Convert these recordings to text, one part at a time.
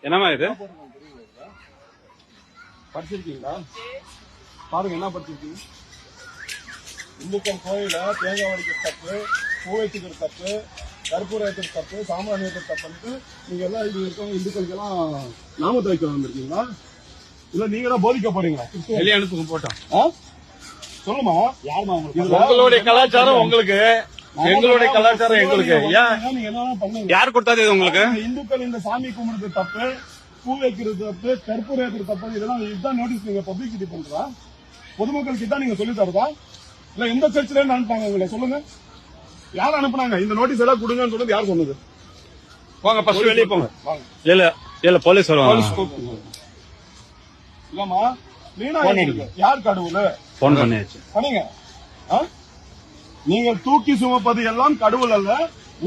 என்னமா இது? படிச்சிருக்கீங்களா? பாருங்க என்ன படிச்சிருக்கீங்க. இந்துக்கள் கோயில தேங்காய் வடிக்கிற தப்பு, பூ வைக்கிற தப்பு, கற்பூர ஏற்றுற தப்பு, சாமான் ஏற்றுற தப்புன்ட்டு நீங்க எல்லாம் இது இருக்கவங்க இந்துக்களுக்கு எல்லாம் நாமத்தை வைக்க வந்திருக்கீங்களா? இல்ல நீங்க தான் போதிக்க போறீங்களா? வெளியே அனுப்புங்க போட்டோம். சொல்லுமா, யாருமா உங்களுடைய கலாச்சாரம் உங்களுக்கு, எங்களுடைய கலாச்சாரம் எங்களுக்கு. நீங்க என்ன பண்ணுங்க. யார் கொடுத்தாது இது உங்களுக்கு? இந்துக்கள் இந்த சாமி கும்பிடுறது தப்பு, பூ வைக்கிறது தப்பு, கற்பூர ஏற்றுற தப்பு, இதெல்லாம் இதுதான் நோட்டீஸ் நீங்க பப்ளிசிட்டி பண்றதா? பொதுமக்களுக்கு தான் நீங்க சொல்லி தரதா? இல்ல எந்த சர்ச்சில அனுப்பாங்க உங்களை சொல்லுங்க. யார் அனுப்புனாங்க? இந்த நோட்டீஸ் எல்லாம் கொடுங்கன்னு சொல்றது யார் சொன்னது? போங்க ஃபர்ஸ்ட் வெளியே போங்க. இல்ல இல்ல போலீஸ் வருவாங்க. இல்லம்மா, வீணா யார் கடவுள்? போன் பண்ணியாச்சு. பண்ணீங்க. நீங்கள் தூக்கி சுமப்பது எல்லாம் கடவுள் அல்ல,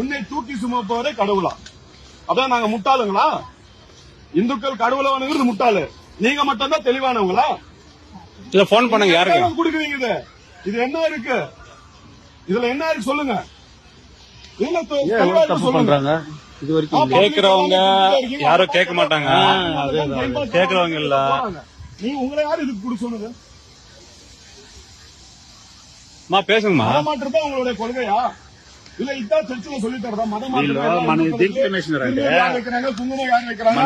உன்னை தூக்கி சுமப்பவரே கடவுளா? அதான் நாங்க முட்டாளுங்களா? இந்துக்கள் கடவுளை வணங்குறது முட்டாளு, நீங்க மட்டும் தான் தெளிவானவங்களா? இல்ல போன் பண்ணுங்க. யாருக்கு கொடுக்குறீங்க? இது என்ன இருக்கு? இதுல என்ன இருக்கு சொல்லுங்க. பண்றாங்க இது வரைக்கும் கேக்குறவங்க யாரும் கேட்க மாட்டாங்க. கேக்குறவங்க இல்ல. நீ உங்களை யாரு இதுக்கு கொடுக்க சொன்னது? பேசுங்கம்மா. மதமாற்றதா உங்களுடைய கொள்கையா? இல்ல இதான் சர்ச்சில் சொல்லி தரதா? மதமாற்றம் வைக்கிறாங்க, குங்குமம் யார் வைக்கிறாங்க?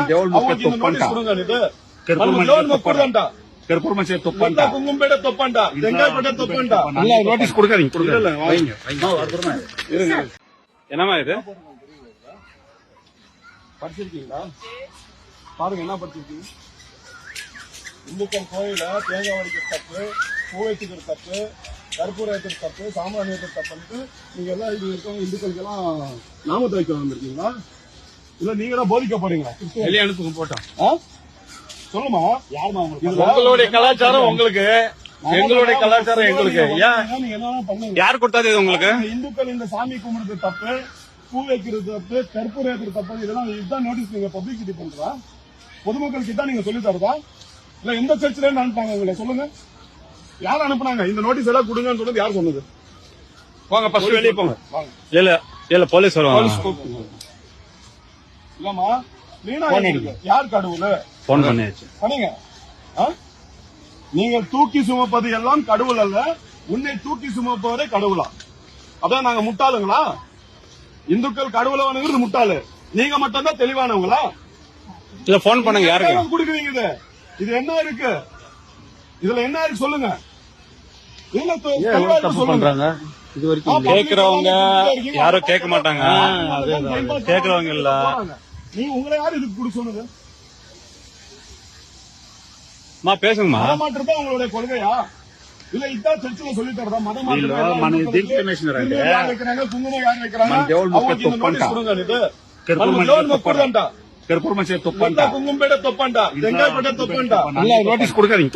குங்கும்பேட தொப்பாண்டா, வெங்காயப்பேட தொப்பாண்டா. நோட்டீஸ் கொடுக்காதீங்க. என்னமா இது? படிச்சிருக்கீங்களா? பாருங்க என்ன படிச்சிருக்கீங்க. இந்துக்கள் கோயில தேங்காய் வடிக்கிற தப்பு, பூ வைக்கிற தப்பு, கற்பூர ஏற்றுற தப்பு, சாமான் ஏற்றுற தப்புன்ட்டு நீங்க எல்லாம் இது இருக்கவங்க இந்துக்களுக்கு எல்லாம் நாமத்தை வைக்க வந்திருக்கீங்களா? இல்ல நீங்க தான் போதிக்க போறீங்களா? வெளியே அனுப்புங்க போட்டோம். சொல்லுமா, யாருமா உங்களுடைய கலாச்சாரம் உங்களுக்கு, எங்களுடைய கலாச்சாரம் எங்களுக்கு. நீங்க என்ன பண்ணுங்க. யார் கொடுத்தாது இது உங்களுக்கு? இந்துக்கள் இந்த சாமி கும்பிடுறது தப்பு, பூ வைக்கிறது தப்பு, கற்பூர ஏற்றுற தப்பு, இதெல்லாம் இதுதான் நோட்டீஸ் நீங்க பப்ளிசிட்டி பண்றதா? பொதுமக்களுக்கு தான் நீங்க சொல்லி தரதா? இல்ல எந்த சர்ச்சில அனுப்பாங்க உங்களை சொல்லுங்க. யார் அனுப்புனாங்க? இந்த நோட்டீஸ் எல்லாம் கொடுங்கன்னு சொல்றது யார் சொன்னது? போங்க ஃபர்ஸ்ட் வெளியே போங்க. இல்ல இல்ல போலீஸ் வருவாங்க. இல்லம்மா, வீணா யார் கடவுள்? போன் பண்ணியாச்சு. பண்ணீங்க. நீங்கள் தூக்கி சுமப்பது எல்லாம் கடவுள் அல்ல, உன்னை தூக்கி சுமப்பவரே கடவுளா? அதான் நாங்க முட்டாளுங்களா? இந்துக்கள் கடவுளை வணங்குறது முட்டாளு, நீங்க மட்டும் தான் தெளிவானவங்களா? இல்ல போன் பண்ணுங்க. யாருக்கு கொடுக்குறீங்க? இது என்ன இருக்கு? இதுல என்ன இருக்கு சொல்லுங்க. பண்றாங்க இது வரைக்கும் கேக்குறவங்க யாரும் கேட்க மாட்டாங்க. கேக்குறவங்க இல்ல. நீ உங்களை யாரு இதுக்கு கொடுக்க சொன்னது? பேசுங்கம்மா. மதமாற்றதா உங்களுடைய கொள்கையா? இல்ல இதான் சர்ச்சில் சொல்லி தரதா? மதமாற்றம் வைக்கிறாங்க, குங்குமம் யார் வைக்கிறாங்க? குங்கும்பேட தொப்பாண்டா, வெங்காயப்பேட தொப்பாண்டா. நோட்டீஸ் கொடுக்காதீங்க.